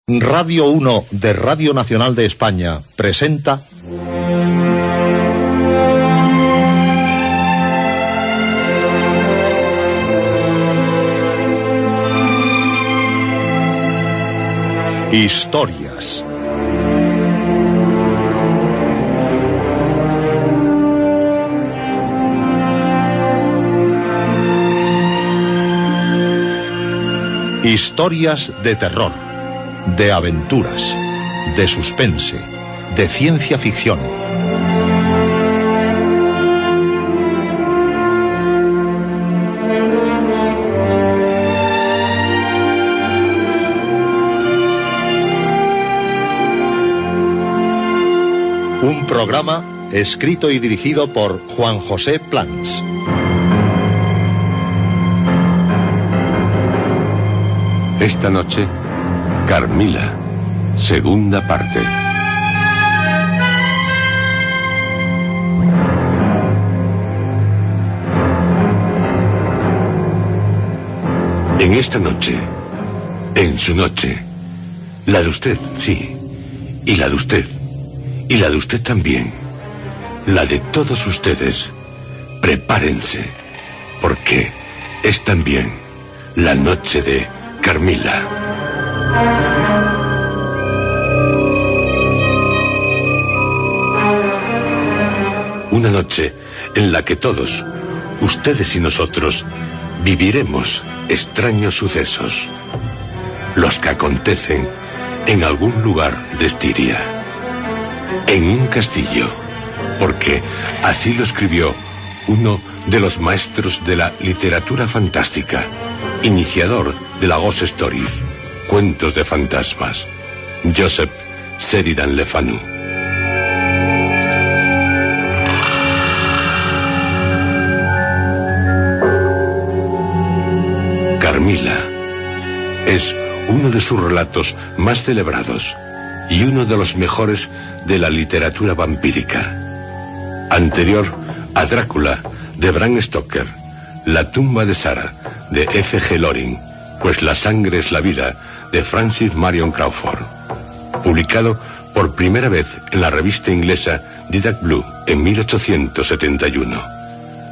Radio 1 de Radio Nacional de España presenta Historias. Historias de terror, de aventuras, de suspense, de ciencia ficción. Un programa escrito y dirigido por Juan José Plans. Esta noche, Carmila, segunda parte. En esta noche, en su noche, la de usted, sí, y la de usted, y la de usted también, la de todos ustedes, prepárense, porque es también la noche de Carmila. Una noche en la que todos, ustedes y nosotros, viviremos extraños sucesos. Los que acontecen en algún lugar de Estiria. En un castillo, porque así lo escribió uno de los maestros de la literatura fantástica, iniciador de la Ghost Stories, cuentos de fantasmas, Joseph Sheridan Le Fanu. Carmila es uno de sus relatos más celebrados y uno de los mejores de la literatura vampírica. Anterior a Drácula de Bram Stoker, La tumba de Sarah de F.G. Loring, Pues la sangre es la vida de Francis Marion Crawford, publicado por primera vez en la revista inglesa Didac Blue en 1871.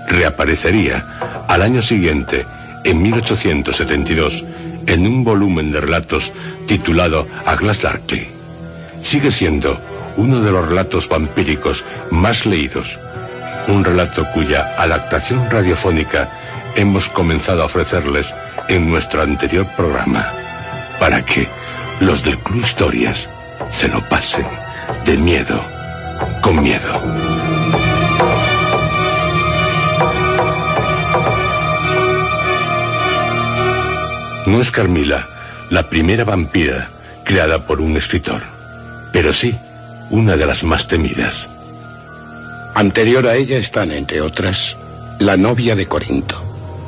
Reaparecería al año siguiente, en 1872, en un volumen de relatos titulado A Glass Darkly. Sigue siendo uno de los relatos vampíricos más leídos, un relato cuya adaptación radiofónica hemos comenzado a ofrecerles en nuestro anterior programa, para que los del Club Historias se lo pasen de miedo con miedo. No es Carmila la primera vampira creada por un escritor, pero sí una de las más temidas. Anterior a ella están, entre otras, La novia de Corinto,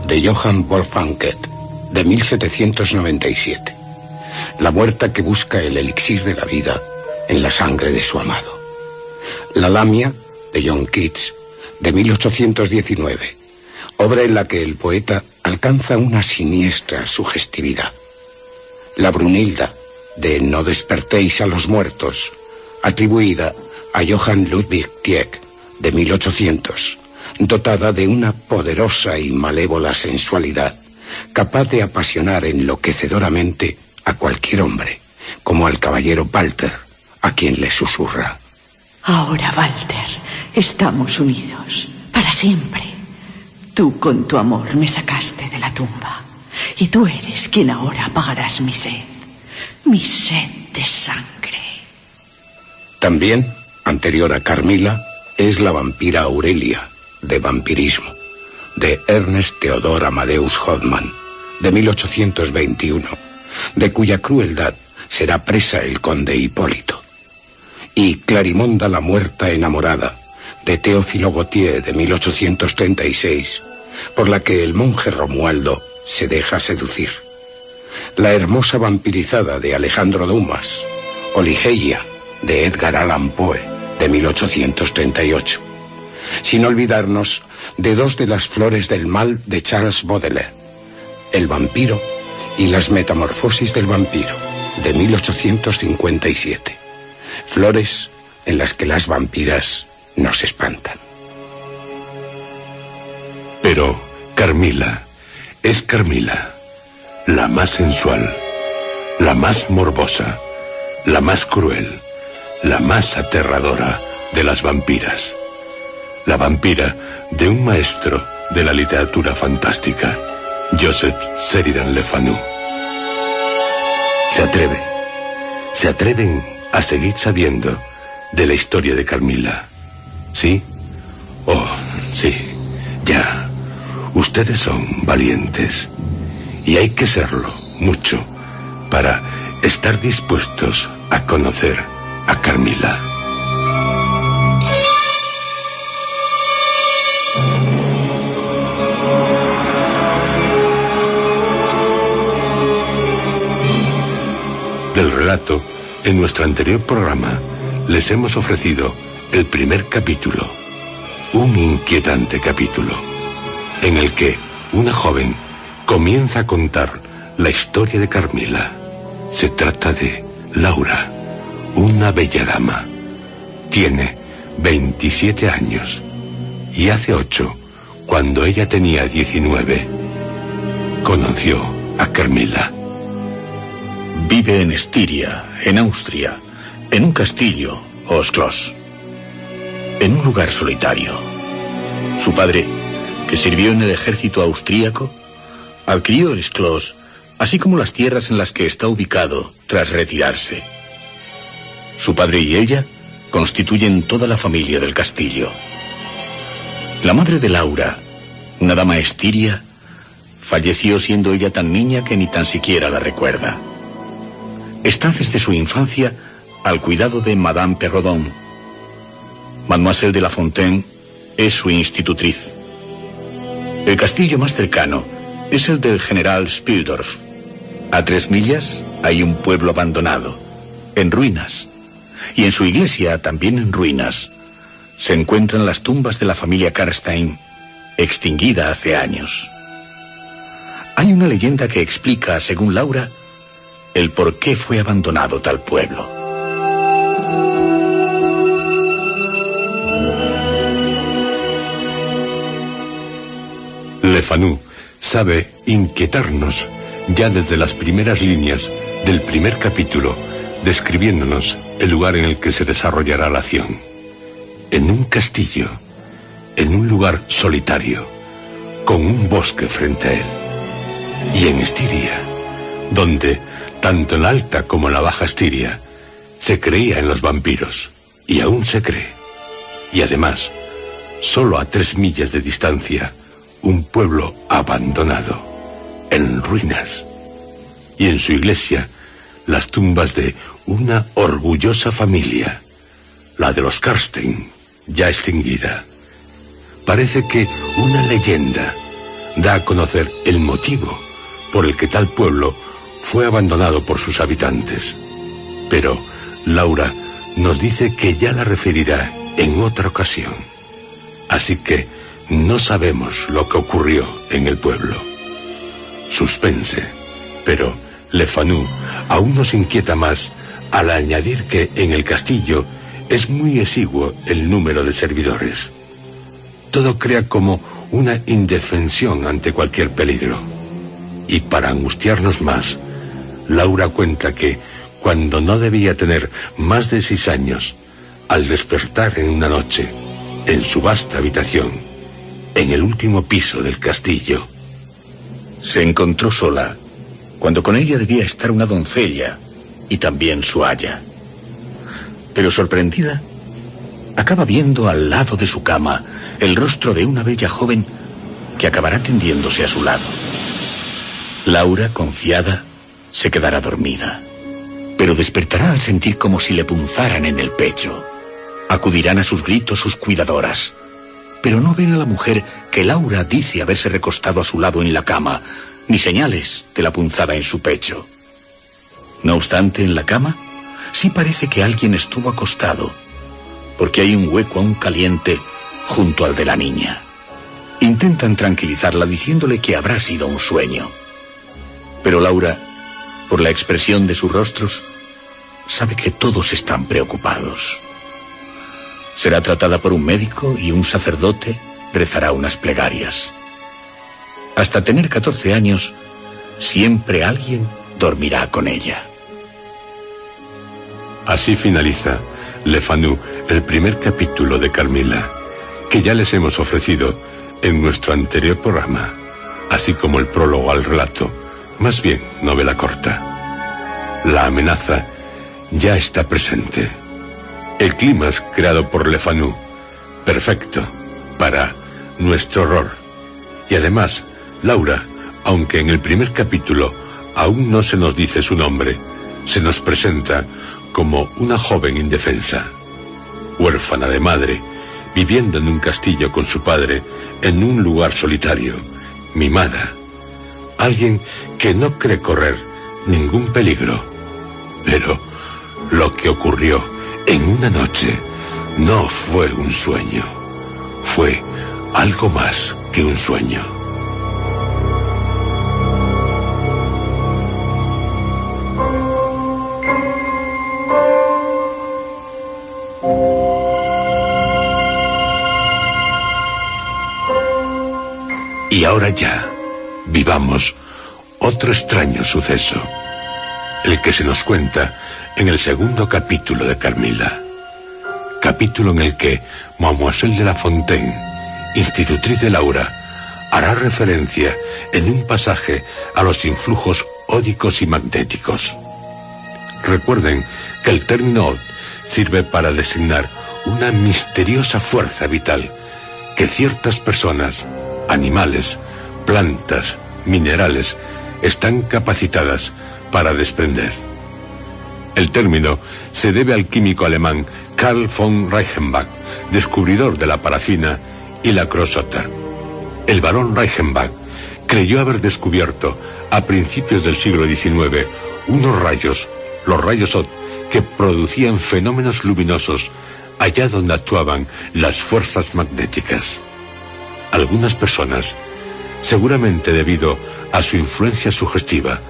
de Johann Wolfgang Goethe, de 1797. La muerta que busca el elixir de la vida en la sangre de su amado. La lamia, de John Keats, de 1819, obra en la que el poeta alcanza una siniestra sugestividad. La Brunilda, de No despertéis a los muertos, atribuida a Johann Ludwig Tieck, de 1800, dotada de una poderosa y malévola sensualidad, capaz de apasionar enloquecedoramente a cualquier hombre, como al caballero Walter, a quien le susurra: ahora, Walter, estamos unidos, para siempre. Tú con tu amor me sacaste de la tumba, y tú eres quien ahora apagarás mi sed de sangre. También, anterior a Carmila, es la vampira Aurelia, de Vampirismo, de Ernest Theodor Amadeus Hoffmann, de 1821, de cuya crueldad será presa el conde Hipólito. Y Clarimonda la muerta enamorada, de Teófilo Gautier, de 1836, por la que el monje Romualdo se deja seducir. La hermosa vampirizada de Alejandro Dumas, o Ligeia, de Edgar Allan Poe, de 1838. Sin olvidarnos de dos de las flores del mal de Charles Baudelaire, El vampiro y las metamorfosis del vampiro, de 1857. Flores en las que las vampiras nos espantan. Pero Carmila es Carmila, la más sensual, la más morbosa, la más cruel, la más aterradora de las vampiras. La vampira de un maestro de la literatura fantástica, Joseph Sheridan Le Fanu. Se atreven a seguir sabiendo de la historia de Carmila. ¿Sí? Oh, sí, ya. Ustedes son valientes. Y hay que serlo mucho para estar dispuestos a conocer a Carmila. Del relato, en nuestro anterior programa, les hemos ofrecido el primer capítulo, un inquietante capítulo, en el que una joven comienza a contar la historia de Carmila. Se trata de Laura, una bella dama. Tiene 27 años y hace 8, cuando ella tenía 19, conoció a Carmila. Vive en Estiria, en Austria, en un castillo, o Schloss, en un lugar solitario. Su padre, que sirvió en el ejército austríaco, adquirió el Schloss, así como las tierras en las que está ubicado tras retirarse. Su padre y ella constituyen toda la familia del castillo. La madre de Laura, una dama estiria, falleció siendo ella tan niña que ni tan siquiera la recuerda. Está desde su infancia al cuidado de Madame Perrodon. Mademoiselle de la Fontaine es su institutriz. El castillo más cercano es el del general Spildorf. A 3 millas hay un pueblo abandonado, en ruinas, y en su iglesia, también en ruinas, se encuentran las tumbas de la familia Karstein, extinguida hace años. Hay una leyenda que explica, según Laura, el por qué fue abandonado tal pueblo. Le Fanu sabe inquietarnos ya desde las primeras líneas del primer capítulo, describiéndonos el lugar en el que se desarrollará la acción. En un castillo, en un lugar solitario, con un bosque frente a él. Y en Estiria, donde, tanto en la alta como en la baja Estiria, se creía en los vampiros, y aún se cree. Y además, solo a 3 millas de distancia, un pueblo abandonado, en ruinas, y en su iglesia las tumbas de una orgullosa familia, la de los Karstein, ya extinguida. Parece que una leyenda da a conocer el motivo por el que tal pueblo fue abandonado por sus habitantes. Pero Laura nos dice que ya la referirá en otra ocasión. Así que no sabemos lo que ocurrió en el pueblo. Suspense, pero Le Fanu aún nos inquieta más al añadir que en el castillo es muy exiguo el número de servidores. Todo crea como una indefensión ante cualquier peligro. Y para angustiarnos más, Laura cuenta que, cuando no debía tener más de 6 años, al despertar en una noche, en su vasta habitación, en el último piso del castillo, se encontró sola, cuando con ella debía estar una doncella y también su aya. Pero sorprendida, acaba viendo al lado de su cama el rostro de una bella joven que acabará tendiéndose a su lado. Laura, confiada, se quedará dormida, pero despertará al sentir como si le punzaran en el pecho. Acudirán a sus gritos sus cuidadoras, pero no ven a la mujer que Laura dice haberse recostado a su lado en la cama, ni señales de la punzada en su pecho. No obstante, en la cama sí parece que alguien estuvo acostado, porque hay un hueco aún caliente junto al de la niña. Intentan tranquilizarla diciéndole que habrá sido un sueño, pero Laura Por la expresión de sus rostros, sabe que todos están preocupados. Será tratada por un médico y un sacerdote rezará unas plegarias. Hasta tener 14 años, siempre alguien dormirá con ella. Así finaliza Le Fanu, el primer capítulo de Carmila, que ya les hemos ofrecido en nuestro anterior programa, así como el prólogo al relato, más bien novela corta. La amenaza ya está presente. El clímax creado por Le Fanu, perfecto para nuestro horror. Y además, Laura, aunque en el primer capítulo aún no se nos dice su nombre, se nos presenta como una joven indefensa, huérfana de madre, viviendo en un castillo con su padre en un lugar solitario, mimada. Alguien que no cree correr ningún peligro. Pero lo que ocurrió en una noche no fue un sueño, fue algo más que un sueño. Y ahora ya, vivamos otro extraño suceso, el que se nos cuenta en el segundo capítulo de Carmila, capítulo en el que Mademoiselle de la Fontaine, institutriz de Laura, hará referencia en un pasaje a los influjos ódicos y magnéticos. Recuerden que el término od sirve para designar una misteriosa fuerza vital que ciertas personas, animales, plantas, minerales, están capacitadas para desprender. El término se debe al químico alemán Karl von Reichenbach, descubridor de la parafina y la creosota. El barón Reichenbach creyó haber descubierto a principios del siglo XIX unos rayos, los rayos Ott, que producían fenómenos luminosos allá donde actuaban las fuerzas magnéticas. Algunas personas, seguramente debido a su influencia sugestiva,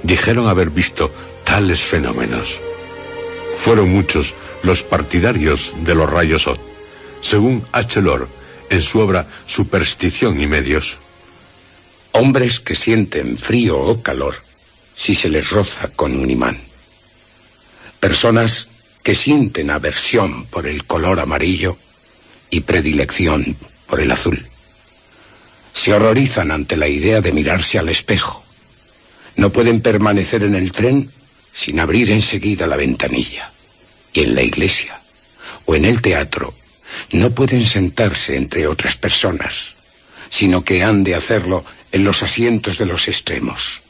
dijeron haber visto tales fenómenos. Fueron muchos los partidarios de los rayos Ott, según H. Lord, en su obra Superstición y Medios. Hombres que sienten frío o calor si se les roza con un imán. Personas que sienten aversión por el color amarillo y predilección por el azul. Se horrorizan ante la idea de mirarse al espejo. No pueden permanecer en el tren sin abrir enseguida la ventanilla. Y en la iglesia o en el teatro no pueden sentarse entre otras personas, sino que han de hacerlo en los asientos de los extremos.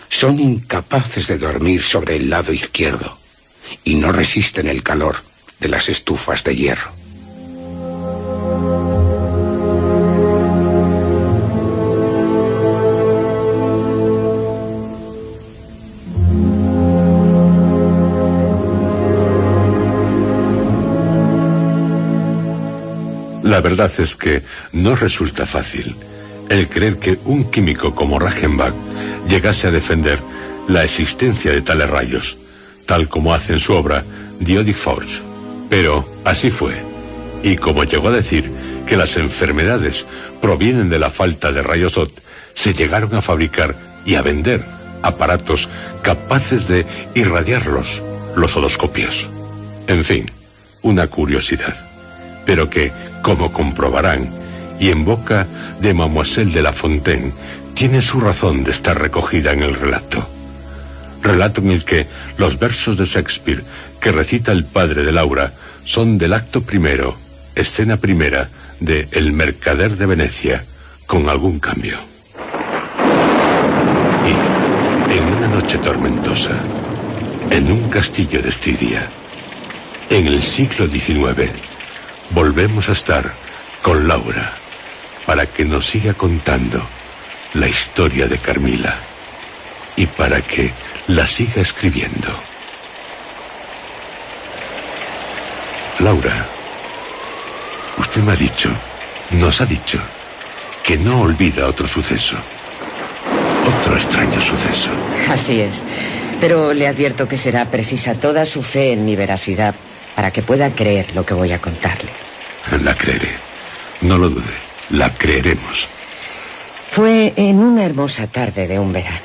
Son incapaces de dormir sobre el lado izquierdo y no resisten el calor de las estufas de hierro. La verdad es que no resulta fácil el creer que un químico como Reichenbach llegase a defender la existencia de tales rayos, tal como hace en su obra The Odic Force. Pero así fue, y como llegó a decir que las enfermedades provienen de la falta de rayos Ott, se llegaron a fabricar y a vender aparatos capaces de irradiarlos, los odoscopios. En fin, una curiosidad, pero que, como comprobarán, y en boca de Mademoiselle de la Fontaine, tiene su razón de estar recogida en el relato. Relato en el que los versos de Shakespeare que recita el padre de Laura son del acto primero, escena primera de El mercader de Venecia, con algún cambio. Y, en una noche tormentosa, en un castillo de Estiria, en el siglo XIX, volvemos a estar con Laura para que nos siga contando la historia de Carmila y para que la siga escribiendo. Laura, usted me ha dicho, nos ha dicho, que no olvida otro suceso. Otro extraño suceso. Así es. Pero le advierto que será precisa toda su fe en mi veracidad para que pueda creer lo que voy a contarle. La creeré. No lo dude. La creeremos. Fue en una hermosa tarde de un verano.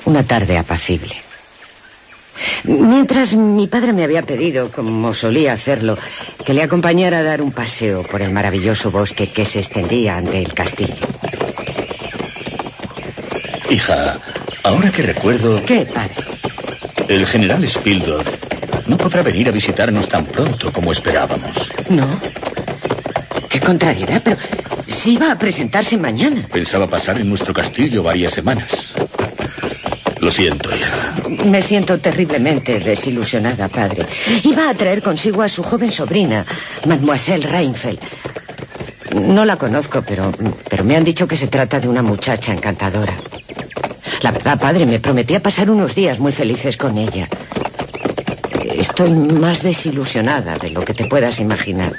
Una tarde apacible. Mientras mi padre me había pedido, como solía hacerlo, que le acompañara a dar un paseo por el maravilloso bosque que se extendía ante el castillo. Hija, ahora que recuerdo... ¿Qué, padre? El general Spildorf no podrá venir a visitarnos tan pronto como esperábamos. No. Qué contrariedad, pero si iba a presentarse mañana. Pensaba pasar en nuestro castillo varias semanas. Lo siento, hija. Me siento terriblemente desilusionada, padre. Iba a traer consigo a su joven sobrina, Mademoiselle Reinfeldt. No la conozco, pero me han dicho que se trata de una muchacha encantadora. La verdad, padre, me prometía pasar unos días muy felices con ella. Estoy más desilusionada de lo que te puedas imaginar.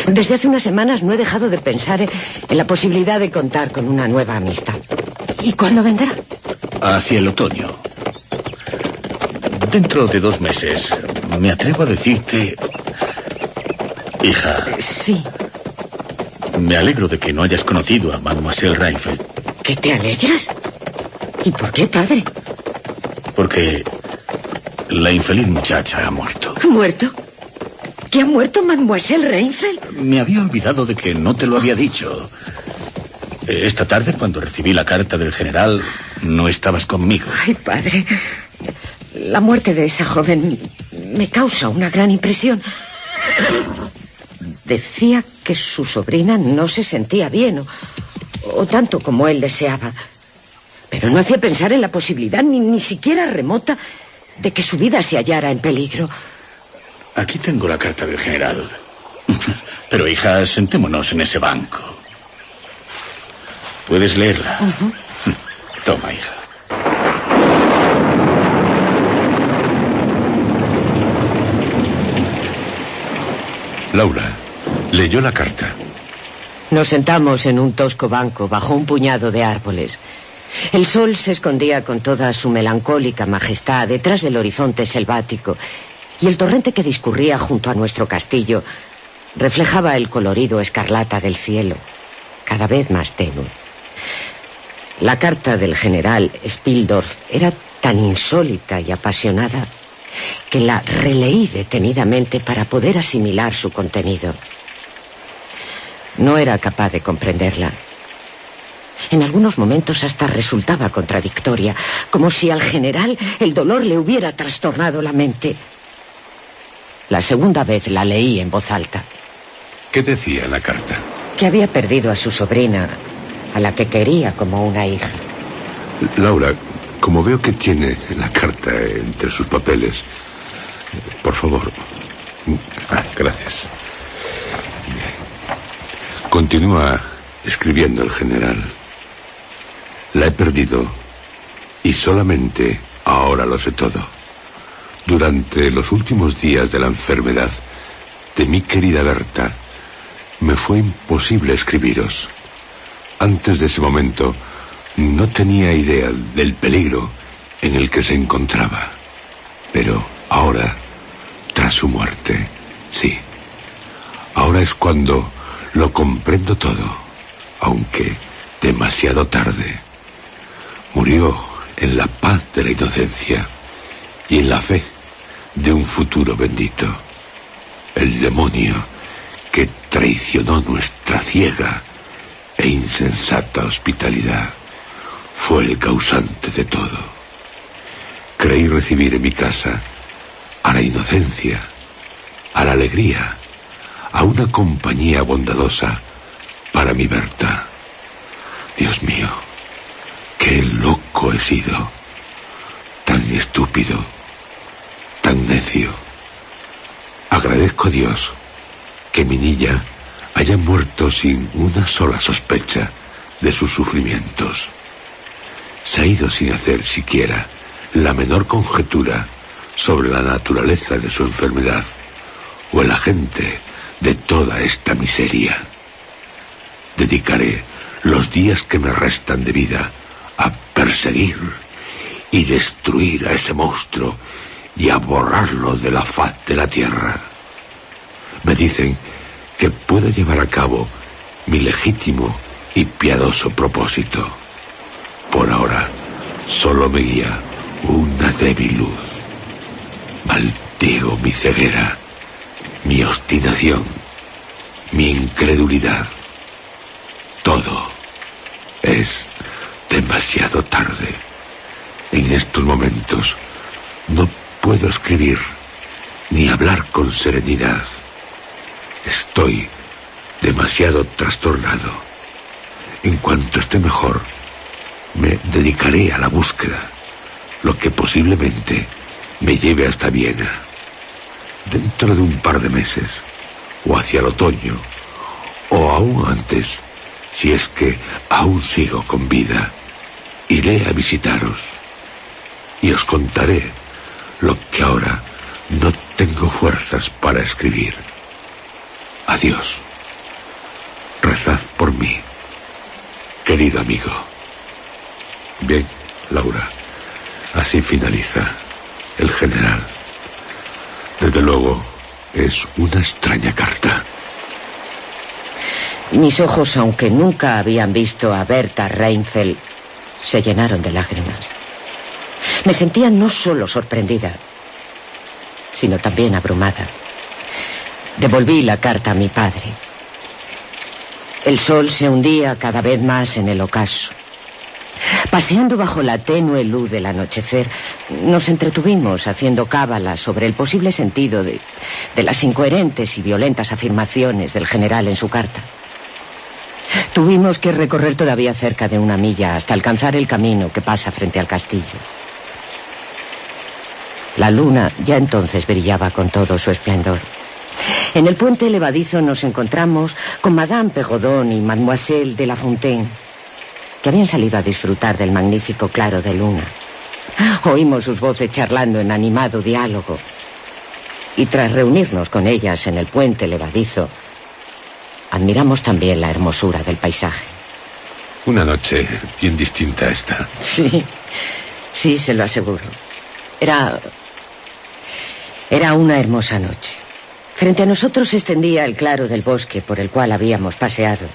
Desde hace unas semanas no he dejado de pensar en la posibilidad de contar con una nueva amistad. ¿Y cuándo vendrá? Hacia el otoño. Dentro de 2 meses, me atrevo a decirte... Hija... Sí. Me alegro de que no hayas conocido a Mademoiselle Reinfeldt. ¿Qué te alegras? ¿Y por qué, padre? Porque la infeliz muchacha ha muerto. ¿Muerto? ¿Que ha muerto Mademoiselle Reinfeldt? Me había olvidado de que no te lo había dicho. Esta tarde, cuando recibí la carta del general, no estabas conmigo. Ay, padre. La muerte de esa joven me causa una gran impresión. Decía que su sobrina no se sentía bien, o tanto como él deseaba. Pero no hacía pensar en la posibilidad, ni siquiera remota, de que su vida se hallara en peligro. Aquí tengo la carta del general. Pero, hija, sentémonos en ese banco. ¿Puedes leerla? Toma, hija. Laura leyó la carta. Nos sentamos en un tosco banco bajo un puñado de árboles. El sol se escondía con toda su melancólica majestad detrás del horizonte selvático, y el torrente que discurría junto a nuestro castillo reflejaba el colorido escarlata del cielo, cada vez más tenue. La carta del general Spildorf era tan insólita y apasionada que la releí detenidamente para poder asimilar su contenido. No era capaz de comprenderla. En algunos momentos hasta resultaba contradictoria, como si al general el dolor le hubiera trastornado la mente. La segunda vez la leí en voz alta. ¿Qué decía la carta? Que había perdido a su sobrina, a la que quería como una hija. Laura, como veo que tiene la carta entre sus papeles, por favor. Gracias. Continúa escribiendo el general. La he perdido y solamente ahora lo sé todo. Durante los últimos días de la enfermedad de mi querida Berta, me fue imposible escribiros. Antes de ese momento, no tenía idea del peligro en el que se encontraba. Pero ahora, tras su muerte, sí. Ahora es cuando lo comprendo todo, aunque demasiado tarde. Murió en la paz de la inocencia y en la fe de un futuro bendito. El demonio que traicionó nuestra ciega e insensata hospitalidad fue el causante de todo. Creí recibir en mi casa a la inocencia, a la alegría, a una compañía bondadosa para mi Berta. Dios mío, qué loco he sido, tan estúpido, tan necio. Agradezco a Dios que mi niña haya muerto sin una sola sospecha de sus sufrimientos. Se ha ido sin hacer siquiera la menor conjetura sobre la naturaleza de su enfermedad o el agente de toda esta miseria. Dedicaré los días que me restan de vida a perseguir y destruir a ese monstruo y a borrarlo de la faz de la tierra. Me dicen que puedo llevar a cabo mi legítimo y piadoso propósito. Por ahora, solo me guía una débil luz. Maldigo mi ceguera, mi obstinación, mi incredulidad. Todo es demasiado tarde. En estos momentos no puedo escribir ni hablar con serenidad. Estoy demasiado trastornado. En cuanto esté mejor, me dedicaré a la búsqueda, lo que posiblemente me lleve hasta Viena. Dentro de un par de meses, o hacia el otoño, o aún antes, si es que aún sigo con vida, iré a visitaros y os contaré lo que ahora no tengo fuerzas para escribir. Adiós. Rezad por mí, querido amigo. Bien, Laura, así finaliza el general. Desde luego, es una extraña carta. Mis ojos, aunque nunca habían visto a Berta Reinfeldt, se llenaron de lágrimas. Me sentía no solo sorprendida, sino también abrumada. Devolví la carta a mi padre. El sol se hundía cada vez más en el ocaso. Paseando bajo la tenue luz del anochecer, nos entretuvimos haciendo cábalas sobre el posible sentido de las incoherentes y violentas afirmaciones del general en su carta. Tuvimos que recorrer todavía cerca de 1 milla hasta alcanzar el camino que pasa frente al castillo. La luna ya entonces brillaba con todo su esplendor. En el puente levadizo nos encontramos con Madame Perrodon y Mademoiselle de la Fontaine, que habían salido a disfrutar del magnífico claro de luna. Oímos sus voces charlando en animado diálogo. Y tras reunirnos con ellas en el puente levadizo, admiramos también la hermosura del paisaje. Una noche bien distinta a esta. Sí, se lo aseguro. Era una hermosa noche. Frente a nosotros se extendía el claro del bosque por el cual habíamos paseado.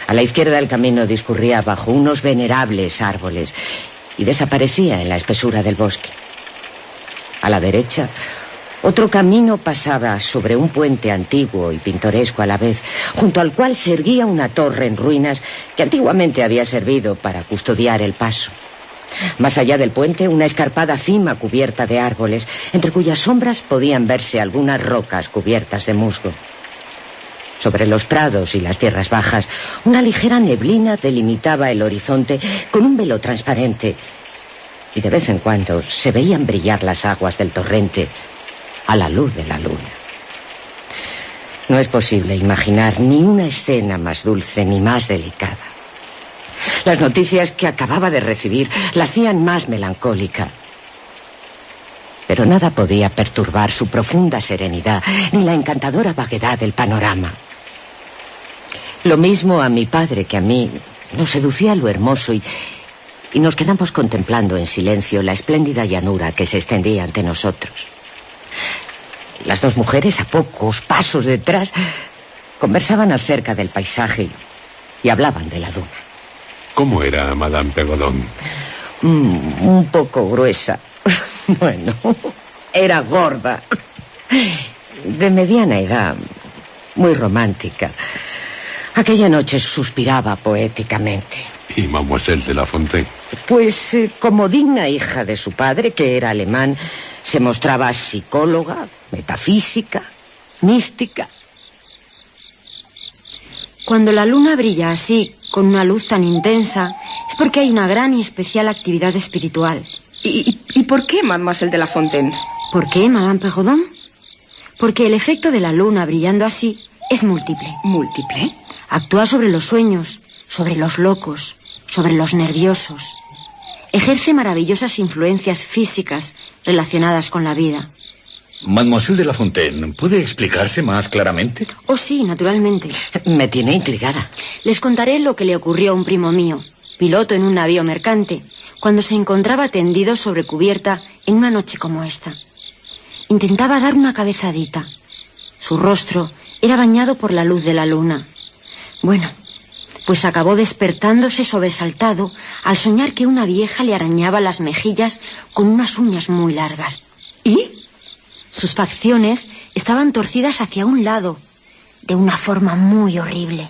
A la izquierda el camino discurría bajo unos venerables árboles y desaparecía en la espesura del bosque. A la derecha, otro camino pasaba sobre un puente antiguo y pintoresco a la vez, junto al cual se erguía una torre en ruinas que antiguamente había servido para custodiar el paso. Más allá del puente, una escarpada cima cubierta de árboles, entre cuyas sombras podían verse algunas rocas cubiertas de musgo. Sobre los prados y las tierras bajas, una ligera neblina delimitaba el horizonte con un velo transparente, y de vez en cuando se veían brillar las aguas del torrente a la luz de la luna. No es posible imaginar ni una escena más dulce ni más delicada. Las noticias que acababa de recibir la hacían más melancólica. Pero nada podía perturbar su profunda serenidad ni la encantadora vaguedad del panorama. Lo mismo a mi padre que a mí nos seducía lo hermoso y nos quedamos contemplando en silencio la espléndida llanura que se extendía ante nosotros. Las dos mujeres, a pocos pasos detrás, conversaban acerca del paisaje y hablaban de la luna. ¿Cómo era Madame Perrodon? Un poco gruesa. Bueno, era gorda. De mediana edad, muy romántica. Aquella noche suspiraba poéticamente. ¿Y Mademoiselle de la Fontaine? Pues como digna hija de su padre, que era alemán, se mostraba psicóloga, metafísica, mística. Cuando la luna brilla así, con una luz tan intensa, es porque hay una gran y especial actividad espiritual. ¿Y por qué, Mademoiselle de la Fontaine? ¿Por qué, Madame Perrodon? Porque el efecto de la luna brillando así es múltiple. ¿Múltiple? Actúa sobre los sueños, sobre los locos, sobre los nerviosos. Ejerce maravillosas influencias físicas relacionadas con la vida. Mademoiselle de la Fontaine, ¿puede explicarse más claramente? Oh, sí, naturalmente. Me tiene intrigada. Les contaré lo que le ocurrió a un primo mío, piloto en un navío mercante, cuando se encontraba tendido sobre cubierta en una noche como esta. Intentaba dar una cabezadita. Su rostro era bañado por la luz de la luna. Bueno, pues acabó despertándose sobresaltado al soñar que una vieja le arañaba las mejillas con unas uñas muy largas. ¿Y? Sus facciones estaban torcidas hacia un lado, de una forma muy horrible.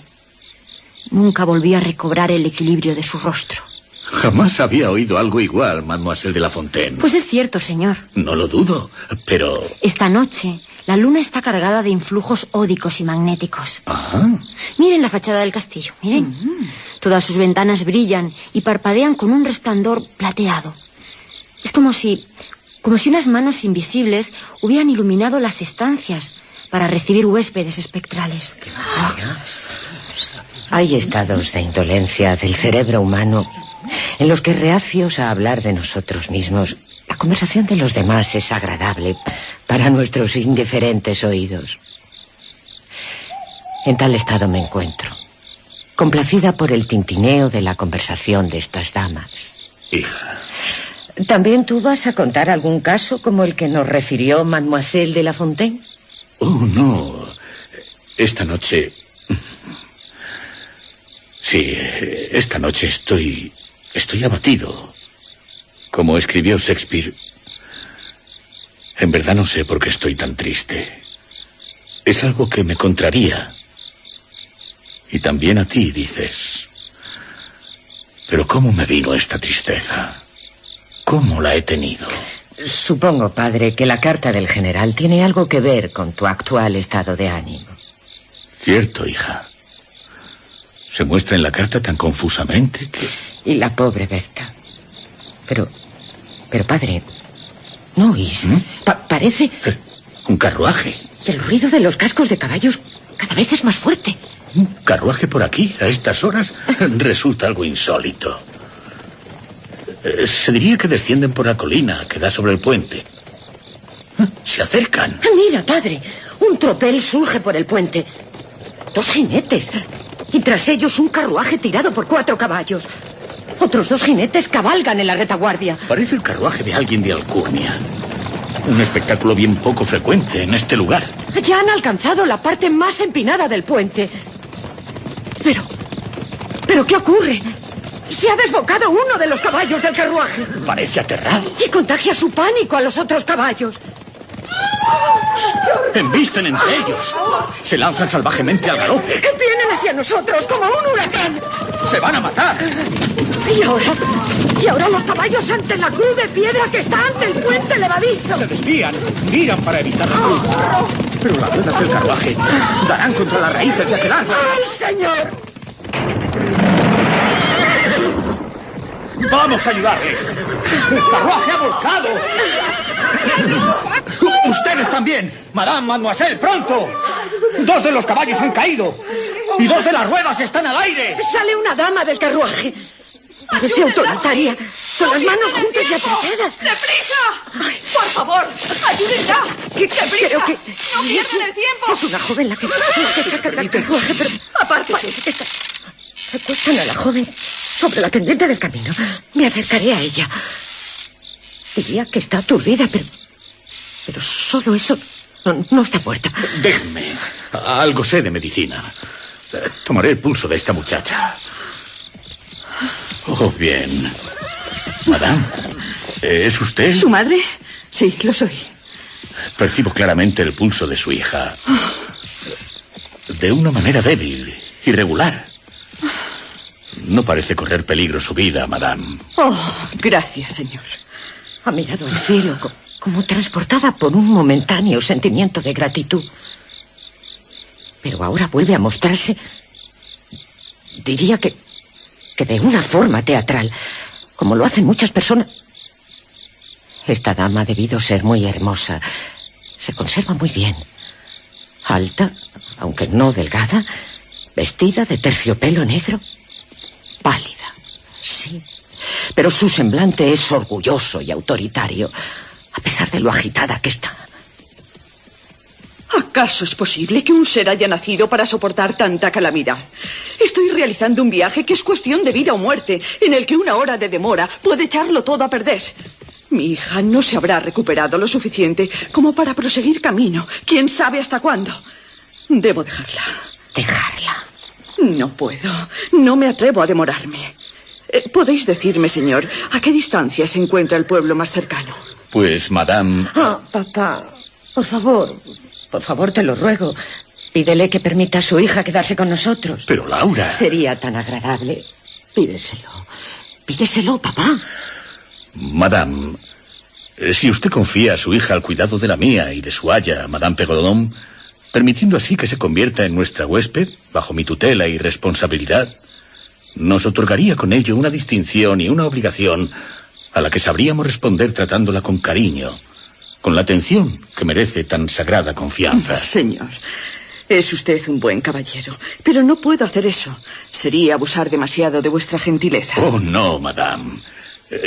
Nunca volví a recobrar el equilibrio de su rostro. Jamás había oído algo igual, Mademoiselle de la Fontaine. Pues es cierto, señor. No lo dudo, pero... Esta noche, la luna está cargada de influjos ódicos y magnéticos. Ajá. Miren la fachada del castillo, miren. Todas sus ventanas brillan y parpadean con un resplandor plateado. Es como si unas manos invisibles hubieran iluminado las estancias para recibir huéspedes espectrales. Hay estados de indolencia del cerebro humano en los que, reacios a hablar de nosotros mismos, la conversación de los demás es agradable para nuestros indiferentes oídos. En tal estado me encuentro, complacida por el tintineo de la conversación de estas damas. Hija. ¿También tú vas a contar algún caso como el que nos refirió Mademoiselle de la Fontaine? Oh, no. Esta noche... Sí, esta noche estoy abatido. Como escribió Shakespeare. En verdad no sé por qué estoy tan triste. Es algo que me contraría. Y también a ti, dices. Pero ¿cómo me vino esta tristeza? ¿Cómo la he tenido? Supongo, padre, que la carta del general tiene algo que ver con tu actual estado de ánimo. Cierto, hija. Se muestra en la carta tan confusamente que... Y la pobre Berta. Pero padre, ¿no oís? Parece... Un carruaje. Y el ruido de los cascos de caballos cada vez es más fuerte. Un carruaje por aquí, a estas horas, resulta algo insólito. Se diría que descienden por la colina que da sobre el puente. Se acercan. Mira, padre, un tropel surge por el puente. 2 jinetes. Y tras ellos un carruaje tirado por 4 caballos. Otros 2 jinetes cabalgan en la retaguardia. Parece el carruaje de alguien de alcurnia. Un espectáculo bien poco frecuente en este lugar. Ya han alcanzado la parte más empinada del puente. ¿Pero qué ocurre? Se ha desbocado uno de los caballos del carruaje. Parece aterrado. Y contagia su pánico a los otros caballos. Embisten entre ellos. Se lanzan salvajemente al galope. Vienen hacia nosotros como un huracán. ¡Se van a matar! ¿Y ahora los caballos ante la cruz de piedra que está ante el puente levadizo? Se desvían, miran para evitar la cruz. Pero las ruedas del carruaje darán contra las raíces de aquel árbol. ¡Ay, señor! ¡Vamos a ayudarles! ¡El carruaje ha volcado! ¡Ustedes también! ¡Madame, mademoiselle, pronto! 2 de los caballos han caído. Y 2 de las ruedas están al aire. Sale una dama del carruaje. Parece autoritaria, con las manos juntas y apretadas. ¡Deprisa! ¡Por favor! ¡Ayúdenla! ¡Deprisa! Creo que ¡No pierdan el tiempo! Es una joven la que saca el carruaje, pero... Aparte. Acuestan a la joven sobre la pendiente del camino. Me acercaré a ella. Diría que está aturdida, pero solo eso no está muerta. Déjenme. Algo sé de medicina. Tomaré el pulso de esta muchacha. Oh, bien. Madame, ¿es usted? ¿Su madre? Sí, lo soy. Percibo claramente el pulso de su hija. De una manera débil, irregular. No parece correr peligro su vida, madame. Oh, gracias, señor. Ha mirado al cielo como transportada por un momentáneo sentimiento de gratitud. Pero ahora vuelve a mostrarse, diría que de una forma teatral, como lo hacen muchas personas. Esta dama ha debido ser muy hermosa. Se conserva muy bien. Alta, aunque no delgada, vestida de terciopelo negro. Pálida, sí. Pero su semblante es orgulloso y autoritario, a pesar de lo agitada que está. ¿Acaso es posible que un ser haya nacido para soportar tanta calamidad? Estoy realizando un viaje que es cuestión de vida o muerte, en el que una hora de demora puede echarlo todo a perder. Mi hija no se habrá recuperado lo suficiente como para proseguir camino. ¿Quién sabe hasta cuándo? Debo dejarla. ¿Dejarla? No puedo. No me atrevo a demorarme. ¿Podéis decirme, señor, a qué distancia se encuentra el pueblo más cercano? Pues, madame... Papá, por favor, te lo ruego. Pídele que permita a su hija quedarse con nosotros. Pero, Laura... Sería tan agradable. Pídeselo, papá. Madame, si usted confía a su hija al cuidado de la mía y de su aya, Madame Perrodon, permitiendo así que se convierta en nuestra huésped, bajo mi tutela y responsabilidad, nos otorgaría con ello una distinción y una obligación a la que sabríamos responder tratándola con cariño, con la atención que merece tan sagrada confianza. Señor, es usted un buen caballero, pero no puedo hacer eso. Sería abusar demasiado de vuestra gentileza. Oh, no, madame.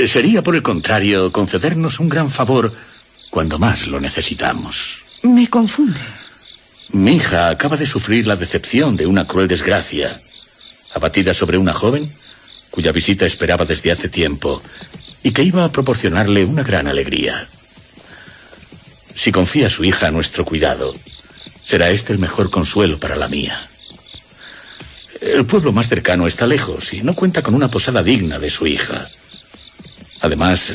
Sería, por el contrario, concedernos un gran favor cuando más lo necesitamos. Me confunde. Mi hija acaba de sufrir la decepción de una cruel desgracia, abatida sobre una joven cuya visita esperaba desde hace tiempo y que iba a proporcionarle una gran alegría. Si confía a su hija a nuestro cuidado, será este el mejor consuelo para la mía. El pueblo más cercano está lejos y no cuenta con una posada digna de su hija. Además,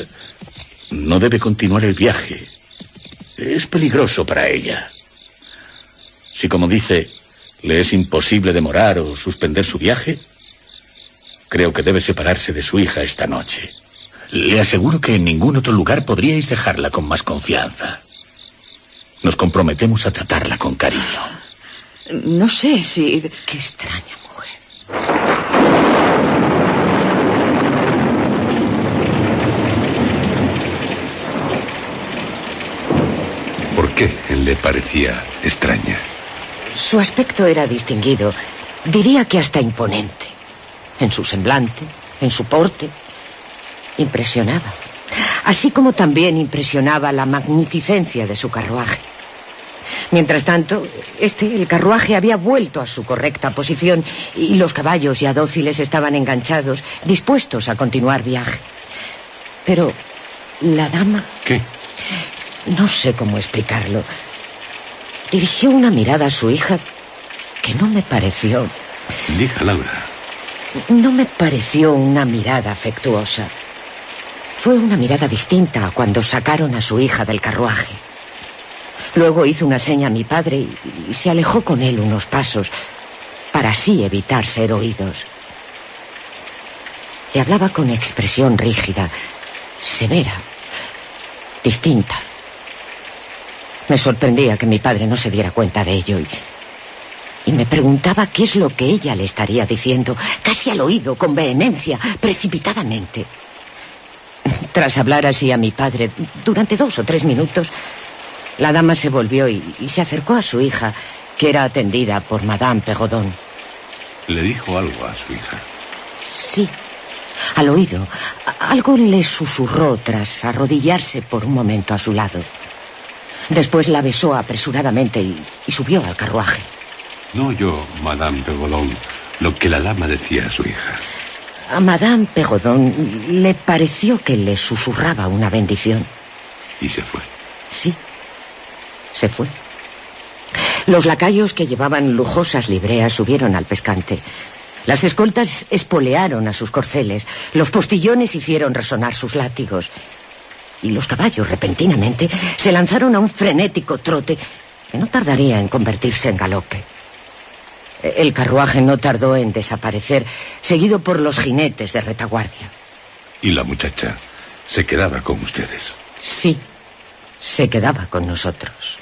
no debe continuar el viaje. Es peligroso para ella. Si, como dice, le es imposible demorar o suspender su viaje, creo que debe separarse de su hija esta noche. Le aseguro que en ningún otro lugar podríais dejarla con más confianza. Nos comprometemos a tratarla con cariño. No sé si... Qué extraña mujer. ¿Por qué le parecía extraña? Su aspecto era distinguido, diría que hasta imponente. En su semblante, en su porte, impresionaba. Así como también impresionaba la magnificencia de su carruaje. Mientras tanto, el carruaje había vuelto a su correcta posición y los caballos ya dóciles estaban enganchados, dispuestos a continuar viaje. Pero la dama... ¿Qué? No sé cómo explicarlo. Dirigió una mirada a su hija que no me pareció... Diga, Laura. No me pareció una mirada afectuosa. Fue una mirada distinta a cuando sacaron a su hija del carruaje. Luego hizo una seña a mi padre y se alejó con él unos pasos para así evitar ser oídos. Le hablaba con expresión rígida, severa, distinta. Me sorprendía que mi padre no se diera cuenta de ello y me preguntaba qué es lo que ella le estaría diciendo, casi al oído, con vehemencia, precipitadamente. Tras hablar así a mi padre durante 2 o 3 minutos, la dama se volvió y se acercó a su hija, que era atendida por Madame Perrodon. ¿Le dijo algo a su hija? Sí, al oído. Algo le susurró tras arrodillarse por un momento a su lado. Después la besó apresuradamente y subió al carruaje. No oyó Madame Perrodon lo que la dama decía a su hija. A Madame Perrodon le pareció que le susurraba una bendición. ¿Y se fue? Sí, se fue. Los lacayos que llevaban lujosas libreas subieron al pescante. Las escoltas espolearon a sus corceles. Los postillones hicieron resonar sus látigos. Y los caballos, repentinamente, se lanzaron a un frenético trote que no tardaría en convertirse en galope. El carruaje no tardó en desaparecer, seguido por los jinetes de retaguardia. ¿Y la muchacha se quedaba con ustedes? Sí, se quedaba con nosotros.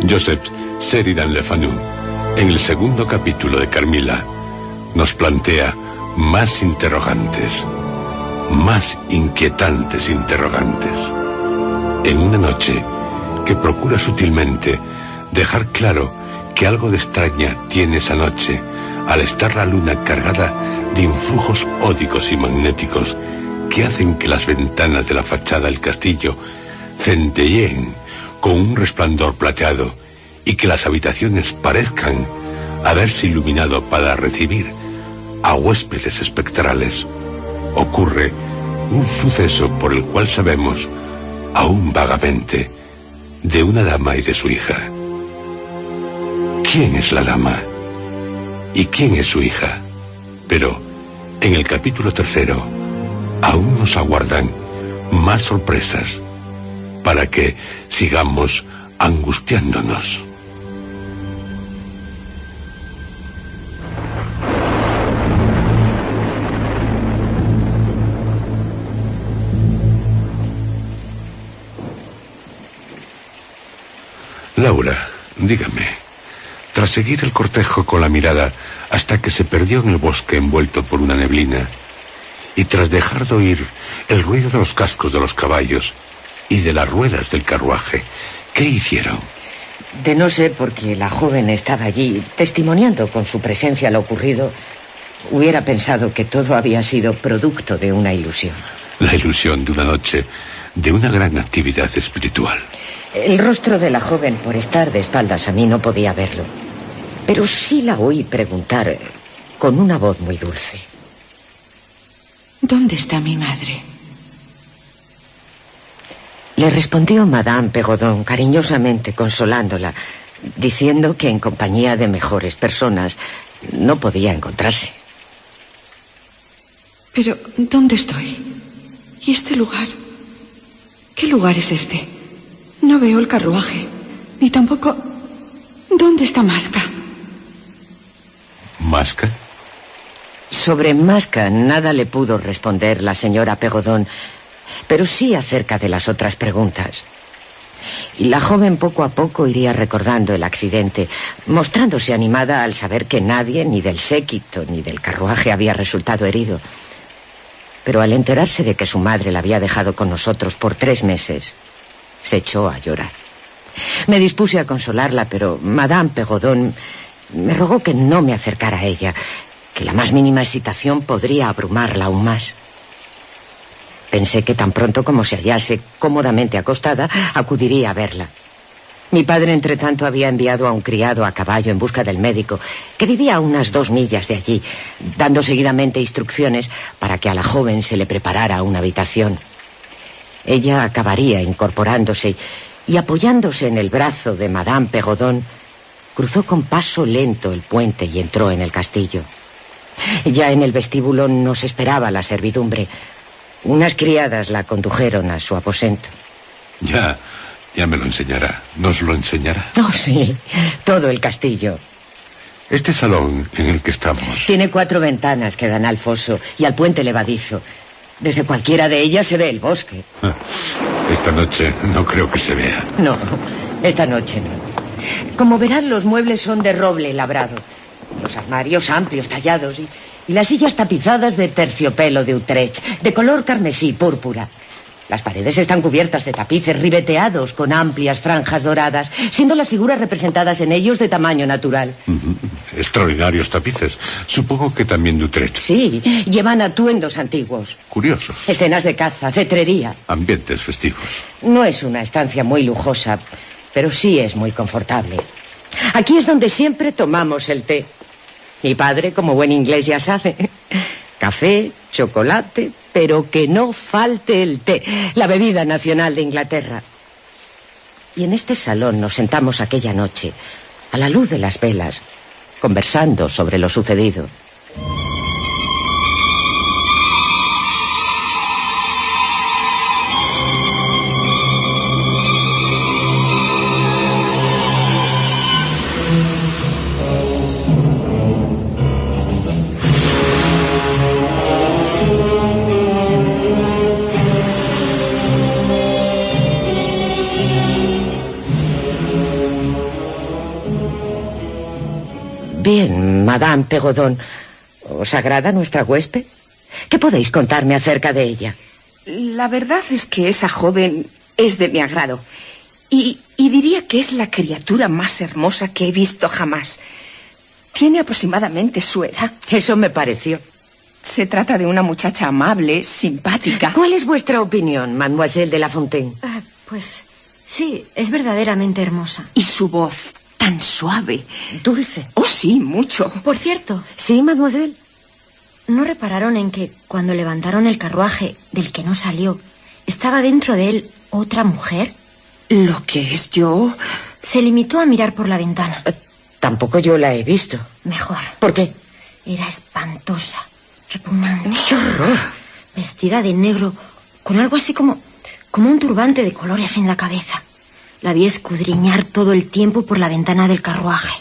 Joseph Sheridan Le Fanu, en el segundo capítulo de Carmila, nos plantea más interrogantes, más inquietantes interrogantes. En una noche que procura sutilmente dejar claro que algo de extraña tiene esa noche, al estar la luna cargada de influjos ódicos y magnéticos que hacen que las ventanas de la fachada del castillo centelleen con un resplandor plateado y que las habitaciones parezcan haberse iluminado para recibir a huéspedes espectrales, ocurre un suceso por el cual sabemos, aún vagamente, de una dama y de su hija. ¿Quién es la dama? ¿Y quién es su hija? Pero en el capítulo 3 aún nos aguardan más sorpresas para que sigamos angustiándonos. Laura, dígame, tras seguir el cortejo con la mirada hasta que se perdió en el bosque envuelto por una neblina, y tras dejar de oír el ruido de los cascos de los caballos y de las ruedas del carruaje, ¿qué hicieron? De no ser porque la joven estaba allí, testimoniando con su presencia lo ocurrido, hubiera pensado que todo había sido producto de una ilusión. La ilusión de una noche, de una gran actividad espiritual. El rostro de la joven, por estar de espaldas a mí, no podía verlo. Pero sí la oí preguntar con una voz muy dulce. ¿Dónde está mi madre? Le respondió Madame Perrodon, cariñosamente consolándola, diciendo que en compañía de mejores personas no podía encontrarse. Pero, ¿dónde estoy? ¿Y este lugar? ¿Qué lugar es este? No veo el carruaje, ni tampoco... ¿Dónde está Masca? ¿Masca? Sobre Masca nada le pudo responder la señora Perrodon, pero sí acerca de las otras preguntas. Y la joven poco a poco iría recordando el accidente, mostrándose animada al saber que nadie, ni del séquito, ni del carruaje, había resultado herido. Pero al enterarse de que su madre la había dejado con nosotros por 3 meses, se echó a llorar. Me dispuse a consolarla, pero Madame Perrodon me rogó que no me acercara a ella, que la más mínima excitación podría abrumarla aún más. Pensé que tan pronto como se hallase cómodamente acostada, acudiría a verla. Mi padre, entre tanto, había enviado a un criado a caballo en busca del médico, que vivía a unas 2 millas de allí, dando seguidamente instrucciones para que a la joven se le preparara una habitación. Ella acabaría incorporándose y apoyándose en el brazo de Madame Perrodon, cruzó con paso lento el puente y entró en el castillo. Ya en el vestíbulo nos esperaba la servidumbre. Unas criadas la condujeron a su aposento. Ya me lo enseñará. ¿Nos lo enseñará? Oh, sí, todo el castillo. Este salón en el que estamos... Tiene 4 ventanas que dan al foso y al puente levadizo. Desde cualquiera de ellas se ve el bosque. Esta noche no creo que se vea. No, esta noche no. Como verán, los muebles son de roble labrado. Los armarios amplios, tallados, y las sillas tapizadas de terciopelo de Utrecht, de color carmesí púrpura. Las paredes están cubiertas de tapices ribeteados con amplias franjas doradas, siendo las figuras representadas en ellos de tamaño natural. Extraordinarios tapices. Supongo que también de Utrecht. Sí, llevan atuendos antiguos. Curiosos. Escenas de caza, cetrería. Ambientes festivos. No es una estancia muy lujosa, pero sí es muy confortable. Aquí es donde siempre tomamos el té. Mi padre, como buen inglés, ya sabe. Café, chocolate, pero que no falte el té, la bebida nacional de Inglaterra. Y en este salón nos sentamos aquella noche, a la luz de las velas, conversando sobre lo sucedido. Bien, Madame Perrodon, ¿Os agrada nuestra huésped? ¿Qué podéis contarme acerca de ella? La verdad es que esa joven es de mi agrado. Y diría que es la criatura más hermosa que he visto jamás. Tiene aproximadamente su edad. Eso me pareció. Se trata de una muchacha amable, simpática. ¿Cuál es vuestra opinión, Mademoiselle de La Fontaine? Pues sí, es verdaderamente hermosa. Y su voz tan suave. Dulce. Oh, sí, mucho. Por cierto. Sí, Mademoiselle. ¿No repararon en que cuando levantaron el carruaje del que no salió, estaba dentro de él otra mujer? Lo que es yo... Se limitó a mirar por la ventana. Tampoco yo la he visto. Mejor. ¿Por qué? Era espantosa, repugnante. ¡Qué horror! Vestida de negro, con algo así como un turbante de colores en la cabeza. La vi escudriñar todo el tiempo por la ventana del carruaje.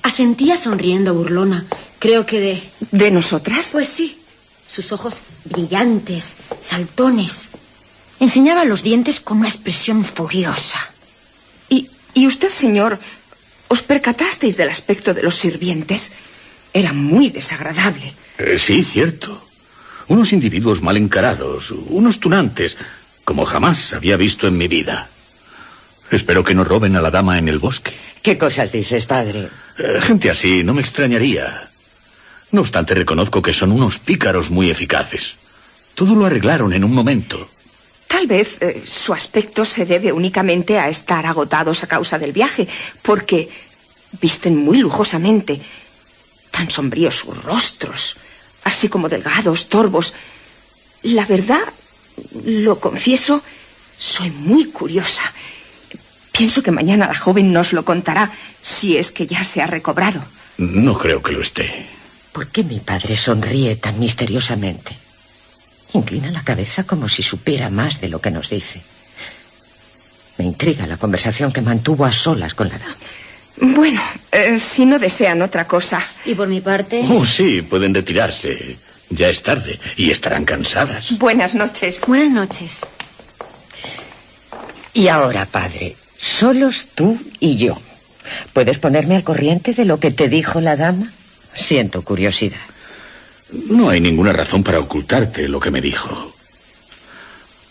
Asentía sonriendo, burlona. Creo que ¿De nosotras? Pues sí. Sus ojos brillantes, saltones. Enseñaba los dientes con una expresión furiosa. ¿Y usted, señor, os percatasteis del aspecto de los sirvientes? Era muy desagradable. Sí, cierto. Unos individuos mal encarados, unos tunantes, como jamás había visto en mi vida. Espero que no roben a la dama en el bosque. ¿Qué cosas dices, padre? Gente así no me extrañaría. No obstante, reconozco que son unos pícaros muy eficaces. Todo lo arreglaron en un momento. Tal vez su aspecto se debe únicamente a estar agotados a causa del viaje, porque visten muy lujosamente. Tan sombríos sus rostros, así como delgados, torvos. La verdad, lo confieso, soy muy curiosa. Pienso que mañana la joven nos lo contará, si es que ya se ha recobrado. No creo que lo esté. ¿Por qué mi padre sonríe tan misteriosamente? Inclina la cabeza como si supiera más de lo que nos dice. Me intriga la conversación que mantuvo a solas con la dama. Bueno, si no desean otra cosa. Y por mi parte... Oh, sí, pueden retirarse. Ya es tarde y estarán cansadas. Buenas noches. Buenas noches. Y ahora, padre, solos tú y yo. ¿Puedes ponerme al corriente de lo que te dijo la dama? Siento curiosidad. No hay ninguna razón para ocultarte lo que me dijo.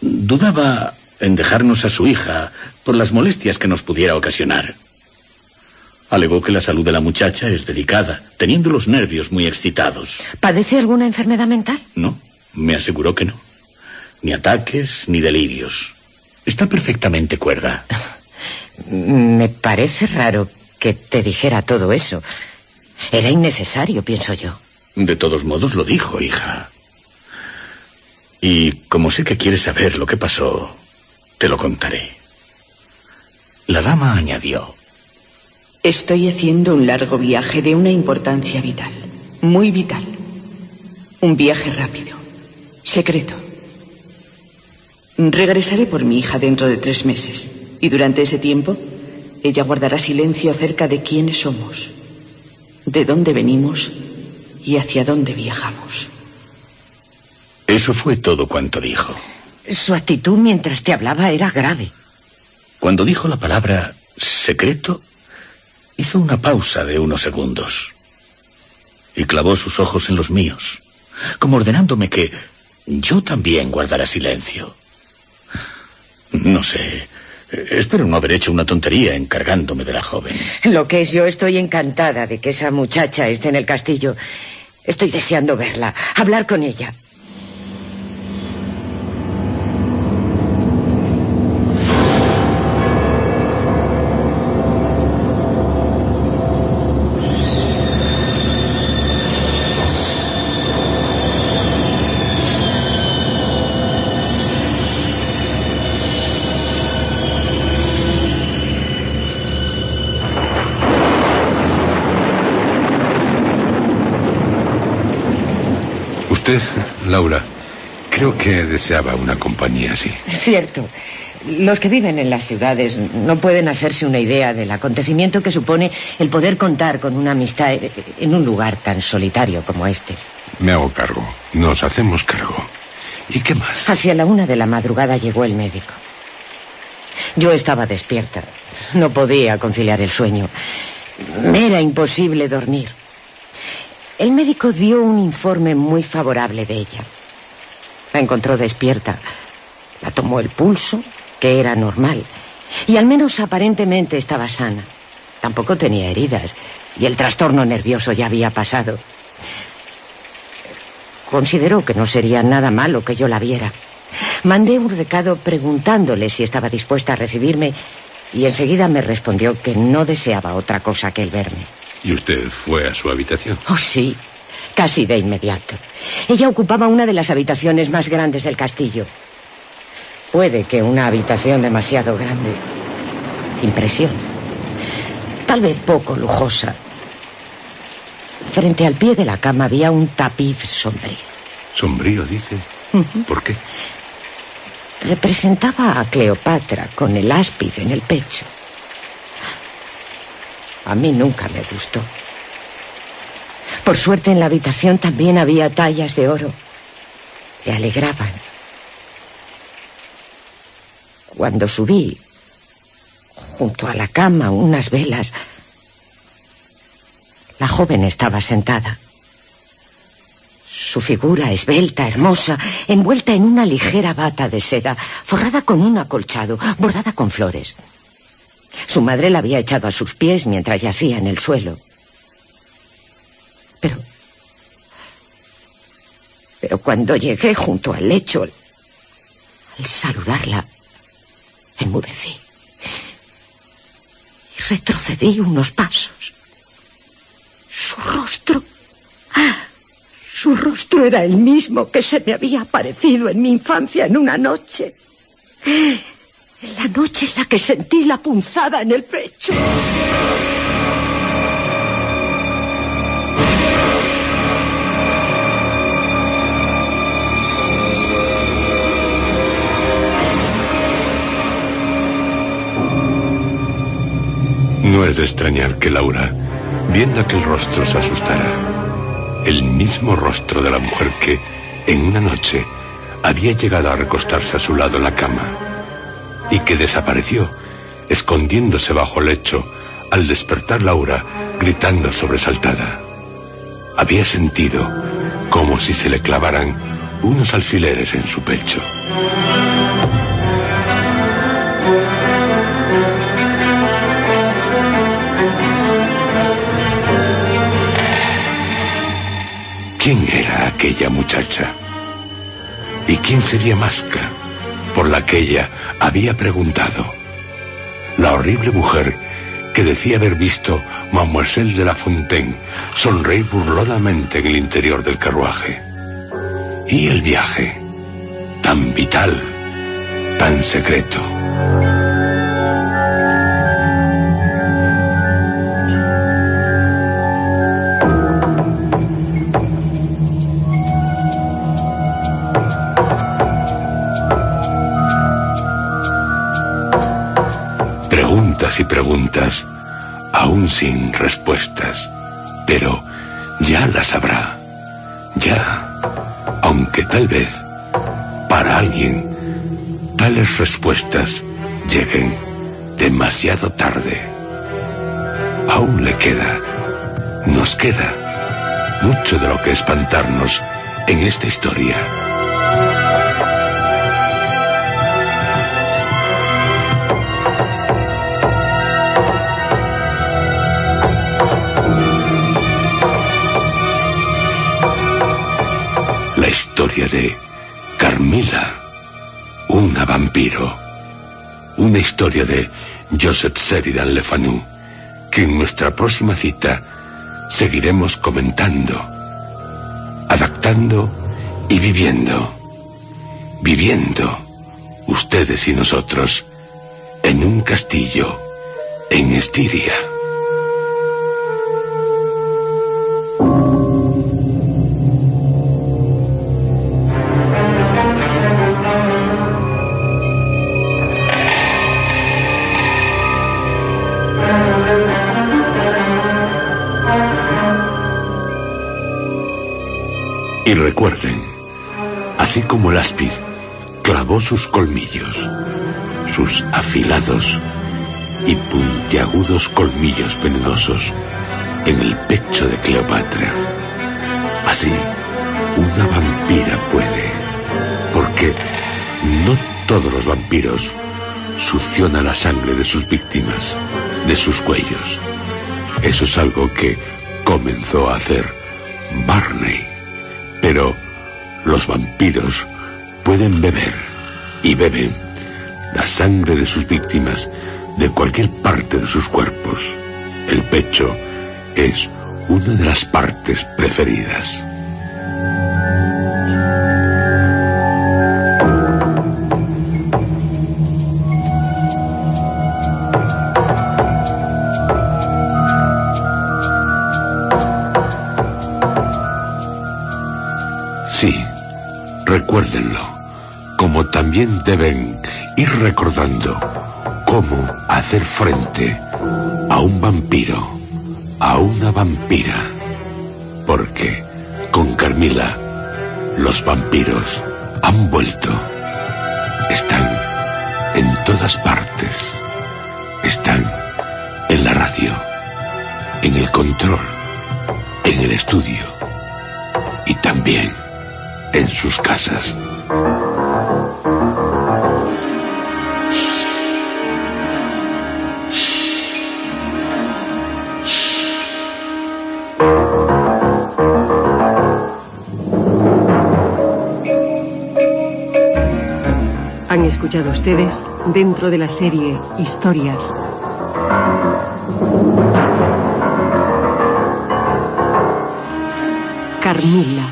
Dudaba en dejarnos a su hija por las molestias que nos pudiera ocasionar. Alegó que la salud de la muchacha es delicada, teniendo los nervios muy excitados. ¿Padece alguna enfermedad mental? No, me aseguró que no. Ni ataques, ni delirios. Está perfectamente cuerda. Me parece raro que te dijera todo eso. Era innecesario, pienso yo. De todos modos lo dijo, hija. Y como sé que quieres saber lo que pasó, te lo contaré. La dama añadió: Estoy haciendo un largo viaje de una importancia vital, muy vital. Un viaje rápido, secreto. Regresaré por mi hija dentro de 3 meses, y durante ese tiempo, ella guardará silencio acerca de quiénes somos, de dónde venimos y hacia dónde viajamos. Eso fue todo cuanto dijo. Su actitud mientras te hablaba era grave. Cuando dijo la palabra secreto, hizo una pausa de unos segundos y clavó sus ojos en los míos, como ordenándome que yo también guardara silencio. No sé, espero no haber hecho una tontería encargándome de la joven. Lo que es, yo estoy encantada de que esa muchacha esté en el castillo. Estoy deseando verla, hablar con ella. Usted, Laura, creo que deseaba una compañía así. Cierto. Los que viven en las ciudades no pueden hacerse una idea del acontecimiento que supone el poder contar con una amistad en un lugar tan solitario como este. Me hago cargo. Nos hacemos cargo. ¿Y qué más? Hacia la 1 de la madrugada llegó el médico. Yo estaba despierta. No podía conciliar el sueño. Me era imposible dormir. El médico dio un informe muy favorable de ella. La encontró despierta. La tomó el pulso, que era normal, y al menos aparentemente estaba sana. Tampoco tenía heridas, y el trastorno nervioso ya había pasado. Consideró que no sería nada malo que yo la viera. Mandé un recado preguntándole si estaba dispuesta a recibirme, y enseguida me respondió que no deseaba otra cosa que el verme. ¿Y usted fue a su habitación? Oh, sí, casi de inmediato. Ella ocupaba una de las habitaciones más grandes del castillo. Puede que una habitación demasiado grande impresione. Tal vez poco lujosa. Frente al pie de la cama había un tapiz sombrío. ¿Sombrío, dice? ¿Por qué? Representaba a Cleopatra con el áspide en el pecho. A mí nunca me gustó. Por suerte en la habitación también había tallas de oro. Le alegraban. Cuando subí, junto a la cama, unas velas, la joven estaba sentada. Su figura esbelta, hermosa, envuelta en una ligera bata de seda, forrada con un acolchado, bordada con flores. Su madre la había echado a sus pies mientras yacía en el suelo. Pero cuando llegué junto al lecho, al saludarla, enmudecí. Y retrocedí unos pasos. Su rostro era el mismo que se me había aparecido en mi infancia en una noche. En la noche en la que sentí la punzada en el pecho. No es de extrañar que Laura, viendo aquel rostro, se asustara. El mismo rostro de la mujer que, en una noche, había llegado a recostarse a su lado en la cama y que desapareció, escondiéndose bajo el lecho, al despertar Laura, gritando sobresaltada. Había sentido como si se le clavaran unos alfileres en su pecho. ¿Quién era aquella muchacha? ¿Y quién sería Masca, por la que ella había preguntado? La horrible mujer que decía haber visto Mademoiselle de la Fontaine sonreír burlonamente en el interior del carruaje. Y el viaje, tan vital, tan secreto. Y preguntas, aún sin respuestas, pero ya las habrá, ya, aunque tal vez, para alguien, tales respuestas lleguen demasiado tarde. Aún le queda, nos queda, mucho de lo que espantarnos en esta historia. La historia de Carmila, una vampiro. Una historia de Joseph Sheridan Le Fanu, que en nuestra próxima cita seguiremos comentando, adaptando y viviendo. Viviendo, ustedes y nosotros, en un castillo en Estiria. Y recuerden, así como el áspid clavó sus colmillos, sus afilados y puntiagudos colmillos venenosos en el pecho de Cleopatra, Así, una vampira puede, porque no todos los vampiros succionan la sangre de sus víctimas, de sus cuellos. Eso es algo que comenzó a hacer Barney. Pero los vampiros pueden beber, y beben, la sangre de sus víctimas de cualquier parte de sus cuerpos. El pecho es una de las partes preferidas. Sí, recuérdenlo, como también deben ir recordando cómo hacer frente a un vampiro, a una vampira, porque con Carmila los vampiros han vuelto, están en todas partes, están en la radio, en el control, en el estudio y también en sus casas. Han escuchado ustedes dentro de la serie Historias. Carmila,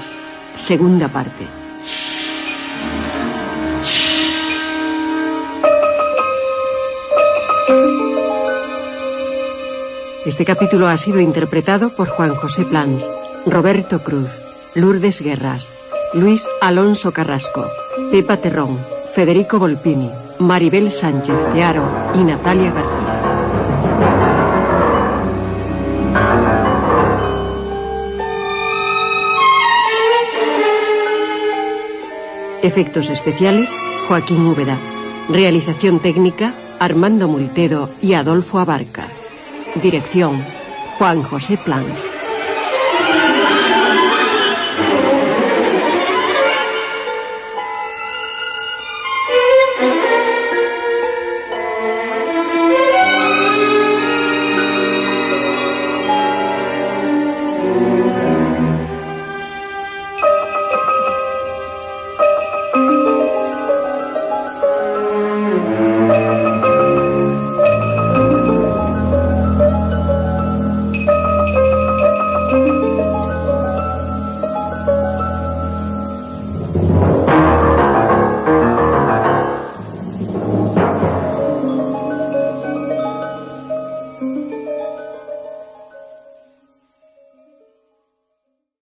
segunda parte. Este capítulo ha sido interpretado por Juan José Plans, Roberto Cruz, Lourdes Guerras, Luis Alonso Carrasco, Pepa Terrón, Federico Volpini, Maribel Sánchez Tearo y Natalia García. Efectos especiales, Joaquín Úbeda. Realización técnica, Armando Multedo y Adolfo Abarca. Dirección, Juan José Plans.